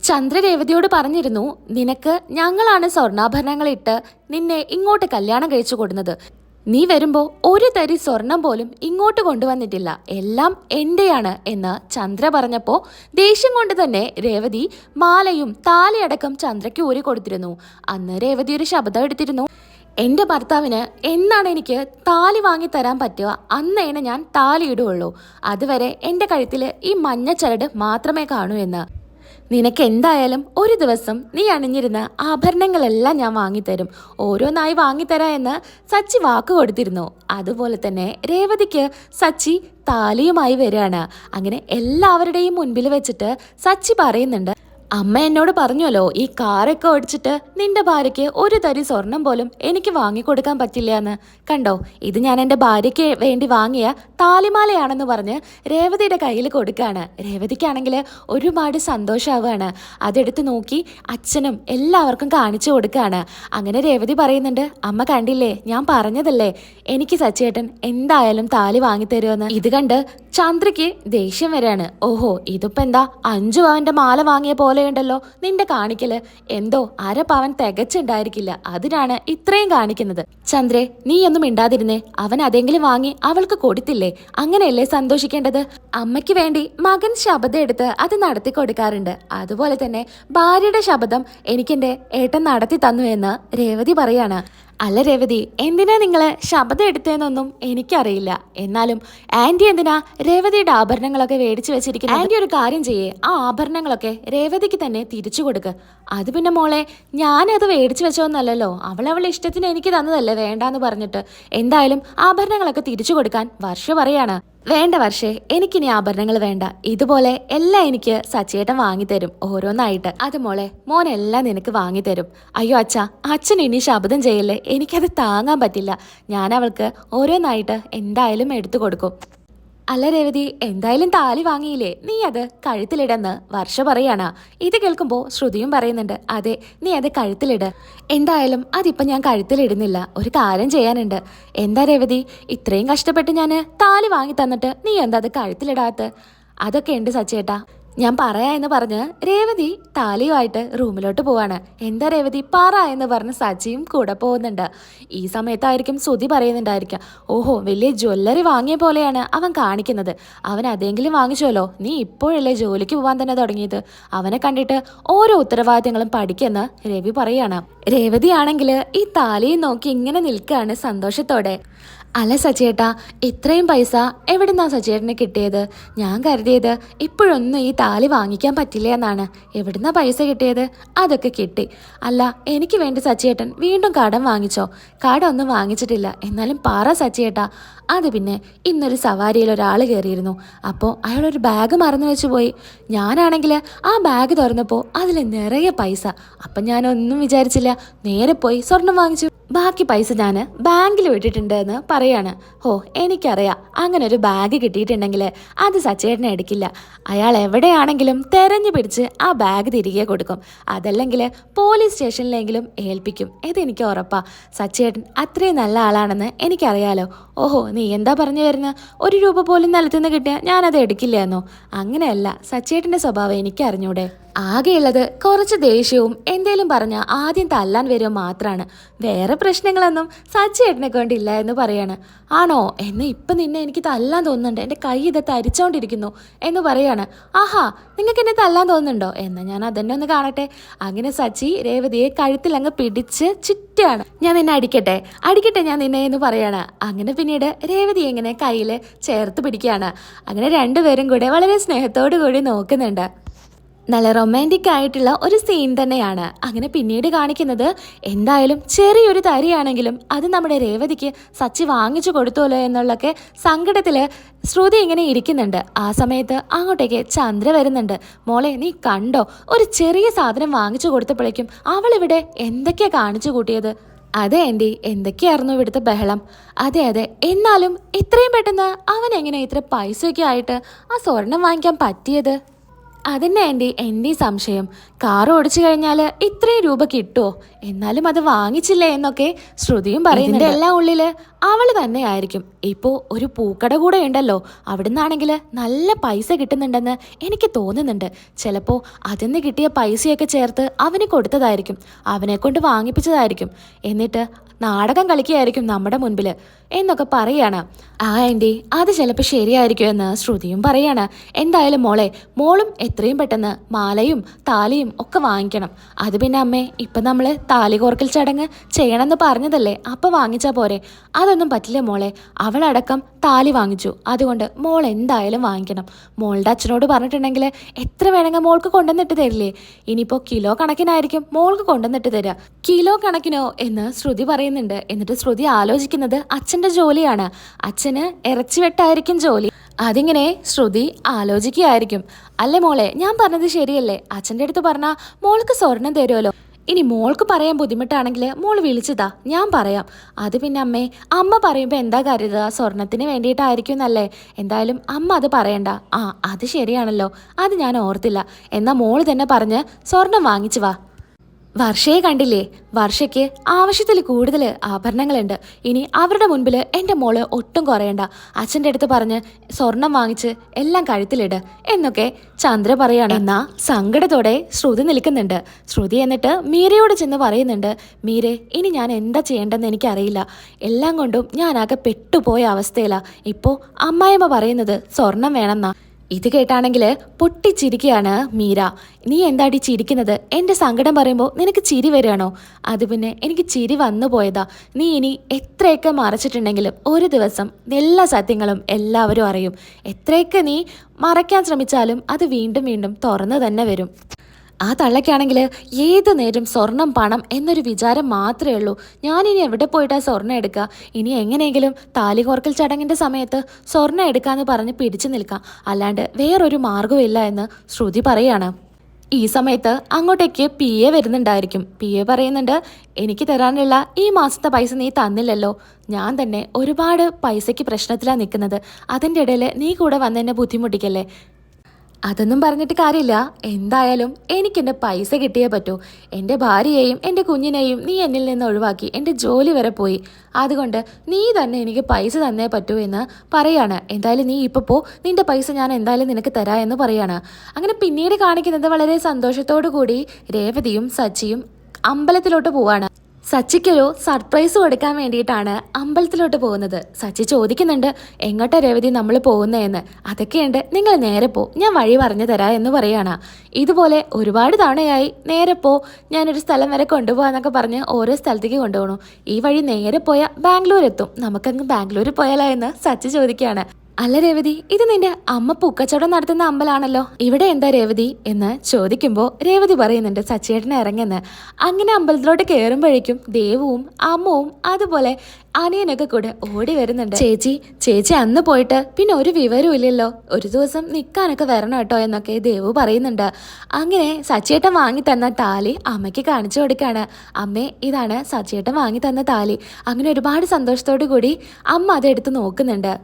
ചന്ദ്ര രേവതിയോട് പറഞ്ഞിരുന്നു, നിനക്ക് ഞങ്ങളാണ് സ്വർണ്ണാഭരണങ്ങൾ ഇട്ട് നിന്നെ ഇങ്ങോട്ട് കല്യാണം കഴിച്ചു കൊടുക്കുന്നത്. നീ വരുമ്പോ ഒരു തരി സ്വർണം പോലും ഇങ്ങോട്ട് കൊണ്ടുവന്നിട്ടില്ല, എല്ലാം എന്റെയാണ് എന്ന് ചന്ദ്ര പറഞ്ഞപ്പോ ദേഷ്യം കൊണ്ട് തന്നെ രേവതി മാലയും താലിയടക്കം ചന്ദ്രയ്ക്ക് ഊരി കൊടുത്തിരുന്നു. അന്ന് രേവതി ഒരു ശബ്ദം എടുത്തിരുന്നു, എന്റെ ഭർത്താവിന് എന്നാണ് എനിക്ക് താലി വാങ്ങി തരാൻ പറ്റുക അന്നേനെ ഞാൻ താലി ഇടുകയുള്ളൂ. അതുവരെ എന്റെ കഴുത്തില് ഈ മഞ്ഞ ചരട് മാത്രമേ കാണൂ എന്ന്. നിനക്ക് എന്തായാലും ഒരു ദിവസം നീ അണിഞ്ഞിരുന്ന ആഭരണങ്ങളെല്ലാം ഞാൻ വാങ്ങിത്തരും, ഓരോന്നായി വാങ്ങിത്തരാ എന്ന് സച്ചി വാക്ക് കൊടുത്തിരുന്നു. അതുപോലെ തന്നെ രേവതിക്ക് സച്ചി താലിയുമായി വരികയാണ്. അങ്ങനെ എല്ലാവരുടെയും മുൻപിൽ വെച്ചിട്ട് സച്ചി പറയുന്നുണ്ട്, അമ്മ എന്നോട് പറഞ്ഞല്ലോ, ഈ കാറൊക്കെ ഓടിച്ചിട്ട് നിന്റെ ഭാര്യയ്ക്ക് ഒരു തരി സ്വർണം പോലും എനിക്ക് വാങ്ങിക്കൊടുക്കാൻ പറ്റില്ല എന്ന്. കണ്ടോ, ഇത് ഞാൻ എൻ്റെ ഭാര്യയ്ക്ക് വേണ്ടി വാങ്ങിയ താലിമാലയാണെന്ന് പറഞ്ഞ് രേവതിയുടെ കയ്യിൽ കൊടുക്കുകയാണ്. രേവതിക്കാണെങ്കിൽ ഒരുപാട് സന്തോഷമാവുകയാണ്. അതെടുത്ത് നോക്കി അച്ഛനും എല്ലാവർക്കും കാണിച്ചു കൊടുക്കുകയാണ്. അങ്ങനെ രേവതി പറയുന്നുണ്ട്, അമ്മ കണ്ടില്ലേ, ഞാൻ പറഞ്ഞതല്ലേ എനിക്ക് സച്ചിയേട്ടൻ എന്തായാലും താലി വാങ്ങിത്തരുമെന്ന്. ഇത് കണ്ട് ചന്ദ്രയ്ക്ക് ദേഷ്യം വരാണ്. ഓഹോ, ഇതിപ്പോ എന്താ 5 പവന്റെ മാല വാങ്ങിയ പോലെയുണ്ടല്ലോ നിന്റെ കാണിക്കല്, എന്തോ 1/2 പവൻ തികച്ചുണ്ടായിരിക്കില്ല, അതിനാണ് ഇത്രയും കാണിക്കുന്നത്. ചന്ദ്രേ, നീ ഒന്നും മിണ്ടാതിരുന്നേ, അവൻ അതെങ്കിലും വാങ്ങി അവൾക്ക് കൊടുത്തില്ലേ, അങ്ങനെയല്ലേ സന്തോഷിക്കേണ്ടത്. അമ്മയ്ക്ക് വേണ്ടി മകൻ ശപഥം എടുത്ത് അത് നടത്തി കൊടുക്കാറുണ്ട്, അതുപോലെ തന്നെ ഭാര്യയുടെ ശപഥം എനിക്കെന്റെ ഏട്ടൻ നടത്തി തന്നു എന്ന് രേവതി പറയാണ്. അല്ല രേവതി, എന്തിനാ നിങ്ങള് ശപഥം എടുത്തതെന്നൊന്നും എനിക്കറിയില്ല, എന്നാലും ആന്റി എന്തിനാ രേവതിയുടെ ആഭരണങ്ങളൊക്കെ മേടിച്ചു വെച്ചിരിക്കുന്നത്? ആന്റി ഒരു കാര്യം ചെയ്യേ, ആ ആഭരണങ്ങളൊക്കെ രേവതിക്ക് തന്നെ തിരിച്ചു കൊടുക്ക്. അത് പിന്നെ മോളെ, ഞാനത് മേടിച്ചു വെച്ചോന്നല്ലല്ലോ, അവളെ ഇഷ്ടത്തിന് എനിക്ക് തന്നതല്ലേ വേണ്ടാന്ന് പറഞ്ഞിട്ട്. എന്തായാലും ആഭരണങ്ങളൊക്കെ തിരിച്ചു കൊടുക്കാൻ വർഷ പറയാണ്. വേണ്ട വർഷേ, എനിക്കിനി ആഭരണങ്ങൾ വേണ്ട, ഇതുപോലെ എല്ലാം എനിക്ക് സച്ചേട്ടൻ വാങ്ങിത്തരും ഓരോന്നായിട്ട്. അത് മോളെ, മോനെല്ലാം നിനക്ക് വാങ്ങിത്തരും. അയ്യോ അച്ഛാ, അച്ഛൻ ഇനി ശബ്ദം ചെയ്യല്ലേ, എനിക്കത് താങ്ങാൻ പറ്റില്ല. ഞാൻ അവൾക്ക് ഓരോന്നായിട്ട് എന്തായാലും എടുത്തു കൊടുക്കും. അല്ല രേവതി, എന്തായാലും താലി വാങ്ങിയില്ലേ, നീ അത് കഴുത്തിലിടെന്ന് വർഷ പറയാണ്. ഇത് കേൾക്കുമ്പോൾ ശ്രുതിയും പറയുന്നുണ്ട്, അതെ, നീ അത് കഴുത്തിലിട്. എന്തായാലും അതിപ്പോ ഞാൻ കഴുത്തിലിടുന്നില്ല, ഒരു കാര്യം ചെയ്യാനുണ്ട്. എന്താ രേവതി, ഇത്രയും കഷ്ടപ്പെട്ട് ഞാൻ താലി വാങ്ങി തന്നിട്ട് നീ എന്താ അത് കഴുത്തിലിടാത്ത? അതൊക്കെ ഉണ്ട് സച്ചേട്ടാ, ഞാൻ പറയാ എന്ന് പറഞ്ഞ് രേവതി താലിയുമായിട്ട് റൂമിലോട്ട് പോവാണ്. എന്താ രേവതി, പറ എന്ന് പറഞ്ഞ് സച്ചിയും കൂടെ പോകുന്നുണ്ട്. ഈ സമയത്തായിരിക്കും ശ്രുതി പറയുന്നുണ്ടായിരിക്കാം, ഓഹോ, വലിയ ജ്വല്ലറി വാങ്ങിയ പോലെയാണ് അവൻ കാണിക്കുന്നത്, അവൻ അതെങ്കിലും വാങ്ങിച്ചോലോ, നീ ഇപ്പോഴല്ലേ ജോലിക്ക് പോവാൻ തന്നെ തുടങ്ങിയത്, അവനെ കണ്ടിട്ട് ഓരോ ഉത്തരവാദിത്തങ്ങളും പഠിക്കെന്ന് രവി പറയാണ്. രേവതിയാണെങ്കിൽ ഈ താലിയും നോക്കി ഇങ്ങനെ നിൽക്കുകയാണ് സന്തോഷത്തോടെ. അല്ല സച്ചേട്ടാ, ഇത്രയും പൈസ എവിടുന്നാ സച്ചേട്ടന് കിട്ടിയത്? ഞാൻ കരുതിയത് ഇപ്പോഴൊന്നും ഈ താലി വാങ്ങിക്കാൻ പറ്റില്ല എന്നാണ്. എവിടുന്നാ പൈസ കിട്ടിയത്? അതൊക്കെ കിട്ടി. അല്ല, എനിക്ക് വേണ്ടി സച്ചേട്ടൻ വീണ്ടും കടം വാങ്ങിച്ചോ? കടം ഒന്നും വാങ്ങിച്ചിട്ടില്ല, എന്നാലും പറ സച്ചേട്ടാ. അത് പിന്നെ ഇന്നൊരു സവാരിയിൽ ഒരാൾ കയറിയിരുന്നു, അപ്പോൾ അയാളൊരു ബാഗ് മറന്നു വെച്ച് പോയി. ഞാനാണെങ്കിൽ ആ ബാഗ് തുറന്നപ്പോൾ അതിൽ നിറയെ പൈസ. അപ്പം ഞാനൊന്നും വിചാരിച്ചില്ല, നേരെ പോയി സ്വർണം വാങ്ങിച്ചു. ബാക്കി പൈസ ഞാൻ ബാങ്കിൽ വിട്ടിട്ടുണ്ട് എന്ന് പറയാണ്. ഓ, എനിക്കറിയാം, അങ്ങനെ ഒരു ബാഗ് കിട്ടിയിട്ടുണ്ടെങ്കിൽ അത് സച്ചേട്ടനെ എടുക്കില്ല. അയാൾ എവിടെയാണെങ്കിലും തെരഞ്ഞു പിടിച്ച് ആ ബാഗ് തിരികെ കൊടുക്കും, അതല്ലെങ്കിൽ പോലീസ് സ്റ്റേഷനിലെങ്കിലും ഏൽപ്പിക്കും. ഇതെനിക്ക് ഉറപ്പാ. സച്ചേട്ടൻ അത്രയും നല്ല ആളാണെന്ന് എനിക്കറിയാലോ. ഓഹോ, നീ എന്താ പറഞ്ഞു വരുന്നത്? 1 രൂപ പോലും നിലത്തുനിന്ന് കിട്ടിയാൽ ഞാനത് എടുക്കില്ല എന്നോ? അങ്ങനെയല്ല, സച്ചേട്ടൻ്റെ സ്വഭാവം എനിക്കറിഞ്ഞൂടെ. ആകെയുള്ളത് കുറച്ച് ദേഷ്യവും എന്തേലും പറഞ്ഞാൽ ആദ്യം തല്ലാൻ വരുമോ മാത്രമാണ്, വേറെ പ്രശ്നങ്ങളൊന്നും സച്ചിയേട്ടനെ കൊണ്ടില്ല എന്ന് പറയാണ്. ആണോ, എന്ന് ഇപ്പം നിന്നെ എനിക്ക് തല്ലാൻ തോന്നുന്നുണ്ട്, എൻ്റെ കൈ ഇത് തരിച്ചോണ്ടിരിക്കുന്നു എന്ന് പറയാണ്. ആഹാ, നിങ്ങൾക്ക് എന്നെ തല്ലാൻ തോന്നുന്നുണ്ടോ? എന്നാൽ ഞാൻ അതെന്നെ ഒന്ന് കാണട്ടെ. അങ്ങനെ സച്ചി രേവതിയെ കഴുത്തിൽ അങ്ങ് പിടിച്ച് ചുറ്റാണ്. ഞാൻ നിന്നെ അടിക്കട്ടെ ഞാൻ നിന്നെ എന്ന് പറയാണ്. അങ്ങനെ പിന്നീട് രേവതി എങ്ങനെ കയ്യിൽ ചേർത്ത് പിടിക്കുകയാണ്. അങ്ങനെ രണ്ടുപേരും കൂടെ വളരെ സ്നേഹത്തോടു കൂടി നോക്കുന്നുണ്ട്. നല്ല റൊമാൻറ്റിക് ആയിട്ടുള്ള ഒരു സീൻ തന്നെയാണ്. അങ്ങനെ പിന്നീട് കാണിക്കുന്നത്, എന്തായാലും ചെറിയൊരു തരിയാണെങ്കിലും അത് നമ്മുടെ രേവതിക്ക് സച്ചി വാങ്ങിച്ചു കൊടുത്തോല്ലോ എന്നുള്ളൊക്കെ സങ്കടത്തിൽ ശ്രുതി ഇങ്ങനെ ഇരിക്കുന്നുണ്ട്. ആ സമയത്ത് അങ്ങോട്ടേക്ക് ചന്ദ്ര വരുന്നുണ്ട്. മോളെ, നീ കണ്ടോ, ഒരു ചെറിയ സാധനം വാങ്ങിച്ചു കൊടുത്തപ്പോഴേക്കും അവളിവിടെ എന്തൊക്കെയാ കാണിച്ചു കൂട്ടിയത്? അതെ ആൻറ്റി, എന്തൊക്കെയായിരുന്നു ഇവിടുത്തെ ബഹളം. അതെ, എന്നാലും ഇത്രയും പെട്ടെന്ന് അവൻ എങ്ങനെ ഇത്ര പൈസയൊക്കെ ആയിട്ട് ആ സ്വർണം വാങ്ങിക്കാൻ പറ്റിയത്? അതന്നെ എൻ്റെ സംശയം. കാർ ഓടിച്ചു കഴിഞ്ഞാൽ ഇത്രയും രൂപ കിട്ടുമോ? എന്നാലും അത് വാങ്ങിച്ചില്ലേ എന്നൊക്കെ ശ്രുതിയും പറയുന്നുണ്ട്. എല്ലാം ഉള്ളില് അവള് തന്നെ ആയിരിക്കും. ഇപ്പോൾ ഒരു പൂക്കട കൂടെ ഉണ്ടല്ലോ, അവിടുന്നാണെങ്കിൽ നല്ല പൈസ കിട്ടുന്നുണ്ടെന്ന് എനിക്ക് തോന്നുന്നുണ്ട്. ചിലപ്പോൾ അതിന്ന് കിട്ടിയ പൈസയൊക്കെ ചേർത്ത് അവന് കൊടുത്തതായിരിക്കും, അവനെ കൊണ്ട് വാങ്ങിപ്പിച്ചതായിരിക്കും. എന്നിട്ട് നാടകം കളിക്കുകയായിരിക്കും നമ്മുടെ മുൻപിൽ എന്നൊക്കെ പറയാണ്. അത് ചിലപ്പോൾ ശരിയായിരിക്കും എന്ന് ശ്രുതിയും പറയാണ്. എന്തായാലും മോളും എത്രയും പെട്ടെന്ന് മാലയും താലിയും ഒക്കെ വാങ്ങിക്കണം. അത് പിന്നെ അമ്മേ, ഇപ്പം നമ്മൾ താലി കോർക്കൽ ചടങ്ങ് ചെയ്യണമെന്ന് പറഞ്ഞതല്ലേ, അപ്പം വാങ്ങിച്ചാൽ പോരെ? അതൊന്നും പറ്റില്ല മോളെ, അവളടക്കം താലി വാങ്ങിച്ചു. അതുകൊണ്ട് മോൾ എന്തായാലും വാങ്ങിക്കണം. മോളുടെ അച്ഛനോട് പറഞ്ഞിട്ടുണ്ടെങ്കിൽ എത്ര വേണമെങ്കിൽ മോൾക്ക് കൊണ്ടുവന്നിട്ട് തരില്ലേ? ഇനിയിപ്പോൾ കിലോ കണക്കിനായിരിക്കും മോൾക്ക് കൊണ്ടുവന്നിട്ട് തരിക. കിലോ കണക്കിനോ എന്ന് ശ്രുതി പറയുന്നുണ്ട്. എന്നിട്ട് ശ്രുതി ആലോചിക്കുന്നത് അച്ഛൻ്റെ ജോലിയാണ്. അച്ഛന് ഇറച്ചി വെട്ടായിരിക്കും ജോലി. അതിങ്ങനെ ശ്രുതി ആലോചിക്കുകയായിരിക്കും. അല്ലേ മോളെ, ഞാൻ പറഞ്ഞത് ശരിയല്ലേ? അച്ഛൻ്റെ അടുത്ത് പറഞ്ഞാൽ മോൾക്ക് സ്വർണം തരുമല്ലോ. ഇനി മോൾക്ക് പറയാൻ ബുദ്ധിമുട്ടാണെങ്കിൽ മോൾ വിളിച്ചതാ, ഞാൻ പറയാം. അത് പിന്നെ അമ്മ പറയുമ്പോൾ എന്താ കരുതുക? സ്വർണത്തിന് വേണ്ടിയിട്ടായിരിക്കും എന്നല്ലേ? എന്തായാലും അമ്മ അത് പറയണ്ട. അത് ശരിയാണല്ലോ, അത് ഞാൻ ഓർത്തില്ല. എന്നാൽ മോൾ തന്നെ പറഞ്ഞ് സ്വർണം വാങ്ങിച്ചു വാ. വർഷയെ കണ്ടില്ലേ? വർഷയ്ക്ക് ആവശ്യത്തിൽ കൂടുതൽ ആഭരണങ്ങളുണ്ട്. ഇനി അവരുടെ മുൻപിൽ എൻ്റെ മോള് ഒട്ടും കുറയണ്ട. അച്ഛൻ്റെ അടുത്ത് പറഞ്ഞ് സ്വർണം വാങ്ങിച്ച് എല്ലാം കഴുത്തിലിട് എന്നൊക്കെ ചന്ദ്ര പറയാണ്. എന്നാ സങ്കടത്തോടെ ശ്രുതി നിൽക്കുന്നുണ്ട്. ശ്രുതി എന്നിട്ട് മീരയോട് ചെന്ന് പറയുന്നുണ്ട്, മീരെ, ഇനി ഞാൻ എന്താ ചെയ്യേണ്ടെന്ന് എനിക്കറിയില്ല. എല്ലാം കൊണ്ടും ഞാനാകെ പെട്ടുപോയ അവസ്ഥയിലാ. ഇപ്പോൾ അമ്മായിമ്മ പറയുന്നത് സ്വർണം വേണമെന്നാ. ഇത് കേട്ടാണെങ്കിൽ പൊട്ടിച്ചിരിക്കുകയാണ് മീര. നീ എന്താടി ചിരിക്കുന്നത്? എൻ്റെ സങ്കടം പറയുമ്പോൾ നിനക്ക് ചിരി വരികയാണോ? അത് പിന്നെ എനിക്ക് ചിരി വന്നു പോയതാ. നീ ഇനി എത്രയൊക്കെ മറച്ചിട്ടുണ്ടെങ്കിലും ഒരു ദിവസം എല്ലാ സത്യങ്ങളും എല്ലാവരും അറിയും. എത്രയൊക്കെ നീ മറയ്ക്കാൻ ശ്രമിച്ചാലും അത് വീണ്ടും വീണ്ടും തുറന്നു തന്നെ വരും. ആ തള്ളയ്ക്കാണെങ്കിൽ ഏതു നേരം സ്വർണം പണം എന്നൊരു വിചാരം മാത്രമേ ഉള്ളൂ. ഞാനിനി എവിടെ പോയിട്ടാ സ്വർണ്ണം എടുക്കുക? ഇനി എങ്ങനെയെങ്കിലും താലി കോർക്കൽ ചടങ്ങിൻ്റെ സമയത്ത് സ്വർണ്ണം എടുക്കാമെന്ന് പറഞ്ഞ് പിടിച്ചു നിൽക്കാം, അല്ലാണ്ട് വേറൊരു മാർഗമില്ല എന്ന് ശ്രുതി പറയാണ്. ഈ സമയത്ത് അങ്ങോട്ടേക്ക് പി എ വരുന്നുണ്ടായിരിക്കും. പി എ പറയുന്നുണ്ട്, എനിക്ക് തരാനുള്ള ഈ മാസത്തെ പൈസ നീ തന്നില്ലല്ലോ. ഞാൻ തന്നെ ഒരുപാട് പൈസയ്ക്ക് പ്രശ്നത്തിലാണ് നിൽക്കുന്നത്. അതിൻ്റെ ഇടയിൽ നീ കൂടെ വന്നെന്നെ ബുദ്ധിമുട്ടിക്കല്ലേ. അതൊന്നും പറഞ്ഞിട്ട് കാര്യമില്ല. എന്തായാലും എനിക്കെൻ്റെ പൈസ കിട്ടിയേ പറ്റൂ. എൻ്റെ ഭാര്യയെയും എൻ്റെ കുഞ്ഞിനെയും നീ എന്നിൽ നിന്ന് ഒഴിവാക്കി, എൻ്റെ ജോലി വരെ പോയി. അതുകൊണ്ട് നീ തന്നെ എനിക്ക് പൈസ തന്നേ പറ്റൂ എന്ന് പറയാണ്. എന്തായാലും നീ ഇപ്പോൾ പോ, നിൻ്റെ പൈസ ഞാൻ എന്തായാലും നിനക്ക് തരാം എന്ന് പറയാണ്. അങ്ങനെ പിന്നീട് കാണിക്കുന്നത് വളരെ സന്തോഷത്തോടു കൂടി രേവതിയും സച്ചിയും അമ്പലത്തിലോട്ട് പോവാണ്. സച്ചിക്കൊരു സർപ്രൈസ് കൊടുക്കാൻ വേണ്ടിയിട്ടാണ് അമ്പലത്തിലോട്ട് പോകുന്നത്. സച്ചി ചോദിക്കുന്നുണ്ട്, എങ്ങോട്ടാ രേവതി നമ്മൾ പോകുന്നതെന്ന്. അതൊക്കെയുണ്ട്, നിങ്ങൾ നേരെ പോ, ഞാൻ വഴി പറഞ്ഞു തരാം എന്ന് പറയാണ്. ഇതുപോലെ ഒരുപാട് തവണയായി നേരെ പോ, ഞാനൊരു സ്ഥലം വരെ കൊണ്ടുപോകാന്നൊക്കെ പറഞ്ഞ് ഓരോ സ്ഥലത്തേക്ക് കൊണ്ടുപോകണു. ഈ വഴി നേരെ പോയാൽ ബാംഗ്ലൂർ എത്തും, നമുക്കങ്ങ് ബാംഗ്ലൂർ പോയാലോ എന്ന് സച്ചി ചോദിക്കുകയാണ്. അല്ല രേവതി, ഇത് നിന്റെ അമ്മ പൂക്കച്ചവടം നടത്തുന്ന അമ്പലാണല്ലോ, ഇവിടെ എന്താ രേവതി എന്ന് ചോദിക്കുമ്പോൾ രേവതി പറയുന്നുണ്ട് സച്ചിയേട്ടനെ ഇറങ്ങുന്ന്. അങ്ങനെ അമ്പലത്തിലോട്ട് കയറുമ്പോഴേക്കും ദേവുവും അമ്മവും അതുപോലെ അനിയനൊക്കെ കൂടെ ഓടി വരുന്നുണ്ട്. ചേച്ചി അന്ന് പോയിട്ട് പിന്നെ ഒരു വിവരവും ഇല്ലല്ലോ, ഒരു ദിവസം നിൽക്കാനൊക്കെ വരണം കേട്ടോ എന്നൊക്കെ ദേവു പറയുന്നുണ്ട്. അങ്ങനെ സച്ചിയേട്ടൻ വാങ്ങി തന്ന താലി അമ്മയ്ക്ക് കാണിച്ചു കൊടുക്കുകയാണ്. അമ്മേ, ഇതാണ് സച്ചിയേട്ടൻ വാങ്ങി തന്ന താലി. അങ്ങനെ ഒരുപാട് സന്തോഷത്തോടു കൂടി അമ്മ അതെടുത്ത് നോക്കുന്നുണ്ട്.